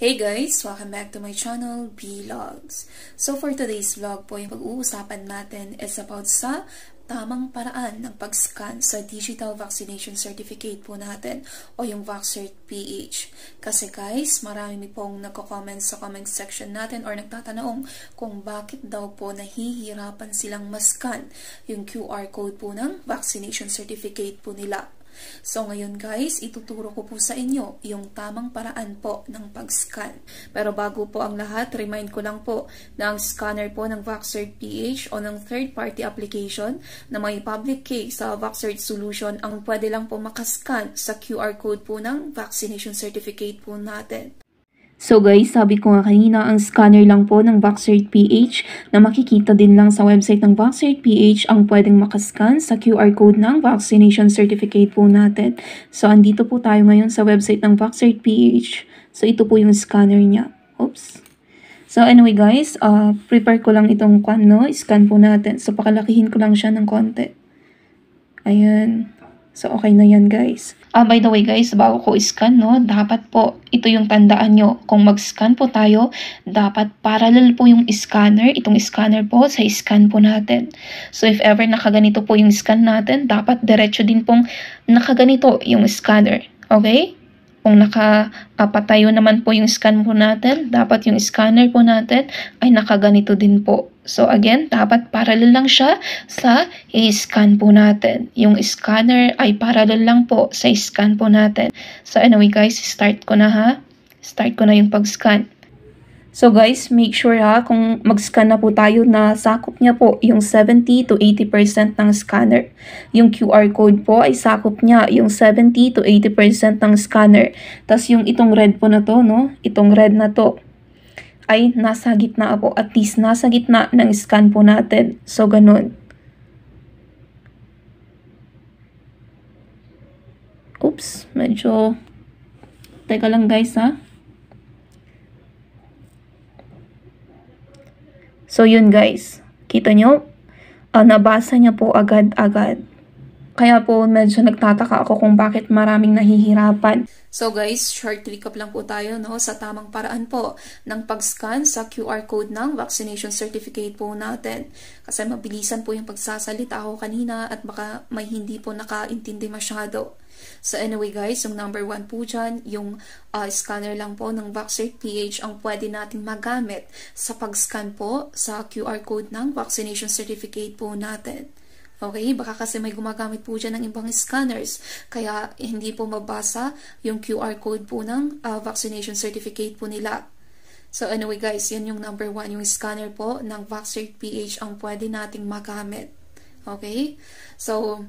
Hey guys! Welcome back to my channel, Vlogs. So for today's vlog po, yung pag-uusapan natin is about sa tamang paraan ng pag-scan sa Digital Vaccination Certificate po natin o yung VaxCert PH. Kasi guys, marami pong nagko-comment sa comment section natin or nagtatanong kung bakit daw po nahihirapan silang ma-scan yung QR code po ng vaccination certificate po nila. So ngayon guys, ituturo ko po sa inyo yung tamang paraan po ng pag-scan. Pero bago po ang lahat, remind ko lang po na ang scanner po ng VaxCert PH o ng third-party application na may public key sa VaxCert solution ang pwede lang po makascan sa QR code po ng vaccination certificate po natin. So guys, sabi ko nga kanina, ang scanner lang po ng VaxCert PH na makikita din lang sa website ng VaxCert PH ang pwedeng makascan sa QR code ng vaccination certificate po natin. So andito po tayo ngayon sa website ng VaxCert PH. So ito po yung scanner niya. Oops. So anyway guys, prepare ko lang itong scan po natin. So pakalakihin ko lang siya ng konti. Ayan. So, okay na yan, guys. By the way, guys, bago ko scan, dapat po, ito yung tandaan nyo. Kung mag-scan po tayo, dapat parallel po yung scanner, itong scanner po, sa scan po natin. So, if ever nakaganito po yung scan natin, dapat diretso din pong nakaganito yung scanner. Okay? Kung nakapatayo naman po yung scan po natin, dapat yung scanner po natin ay nakaganito din po. So again, dapat parallel lang siya sa i-scan po natin. Yung scanner ay parallel lang po sa scan po natin. So anyway guys, start ko na ha. Start ko na yung pag-scan. So guys, make sure ha, kung mag-scan na po tayo na sakop niya po yung 70 to 80% ng scanner. Yung QR code po ay sakop niya yung 70 to 80% ng scanner. Tapos yung itong red po na to, itong red na to, ay nasa gitna po, at least nasa gitna ng scan po natin. So ganun. Oops, medyo, teka lang guys ha. So yun guys, kita nyo, nabasa niya po agad-agad. Kaya po medyo nagtataka ako kung bakit maraming nahihirapan. So guys, short recap lang po tayo sa tamang paraan po ng pag-scan sa QR code ng vaccination certificate po natin. Kasi mabilisan po yung pagsasalita ko kanina at baka may hindi po nakaintindi masyado. So anyway guys, yung number 1 po dyan, yung scanner lang po ng VaxCert PH ang pwede nating magamit sa pag-scan po sa QR code ng vaccination certificate po natin. Okay, baka kasi may gumagamit po dyan ng ibang scanners, kaya hindi po mabasa yung QR code po ng vaccination certificate po nila. So anyway guys, yan yung number 1, yung scanner po ng VaxCert PH ang pwede nating magamit. Okay, so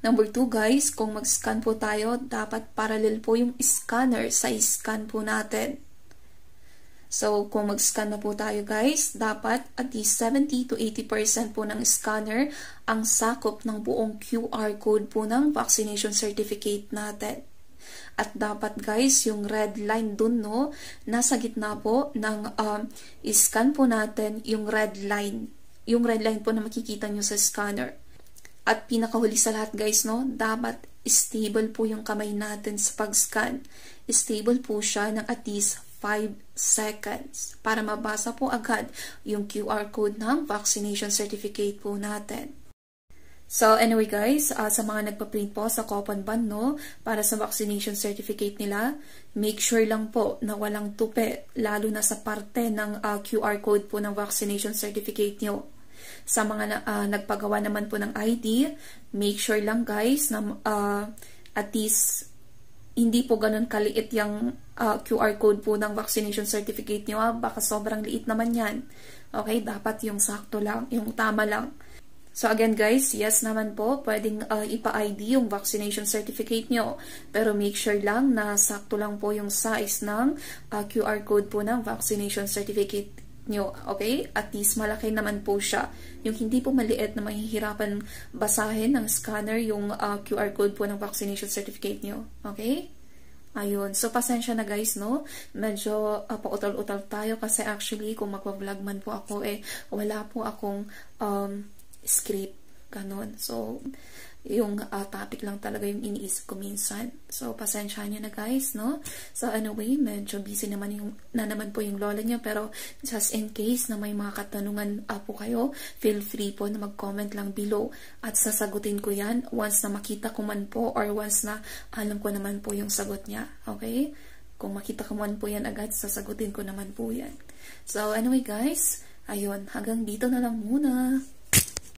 number 2 guys, kung mag-scan po tayo, dapat parallel po yung scanner sa scan po natin. So, kung mag-scan na po tayo guys, dapat at least 70 to 80% po ng scanner ang sakop ng buong QR code po ng vaccination certificate natin. At dapat guys, yung red line dun, nasa gitna po ng scan po natin, yung red line. Yung red line po na makikita nyo sa scanner. At pinakahuli sa lahat guys, dapat stable po yung kamay natin sa pag-scan. Stable po siya ng at least 5 seconds para mabasa po agad yung QR code ng vaccination certificate po natin. So anyway guys, sa mga nagpa-print po sa coupon band para sa vaccination certificate nila, make sure lang po na walang tupi, lalo na sa parte ng QR code po ng vaccination certificate nyo. Sa mga nagpagawa naman po ng ID, make sure lang guys na at least hindi po ganun kaliit yung QR code po ng vaccination certificate nyo. Baka sobrang liit naman yan. Okay, dapat yung sakto lang, yung tama lang. So again guys, yes naman po, pwedeng ipa-ID yung vaccination certificate nyo. Pero make sure lang na sakto lang po yung size ng QR code po ng vaccination certificate nyo. Okay? At least malaki naman po siya. Yung hindi po maliit na mahihirapan basahin ng scanner yung QR code po ng vaccination certificate nyo. Okay? Ayun. So, pasensya na guys, Medyo pautal-utal tayo kasi actually, kung magpa-vlog man po ako, wala po akong script. Ganon. So, yung topic lang talaga yung iniisip ko minsan. So, pasensya niyo na guys, no? So, anyway, medyo busy naman naman po yung lola niya, pero just in case na may mga katanungan po kayo, feel free po na mag-comment lang below at sasagutin ko yan once na makita ko man po or once na alam ko naman po yung sagot niya. Okay? Kung makita ko man po yan agad, sasagutin ko naman po yan. So, anyway guys, ayun, hanggang dito na lang muna.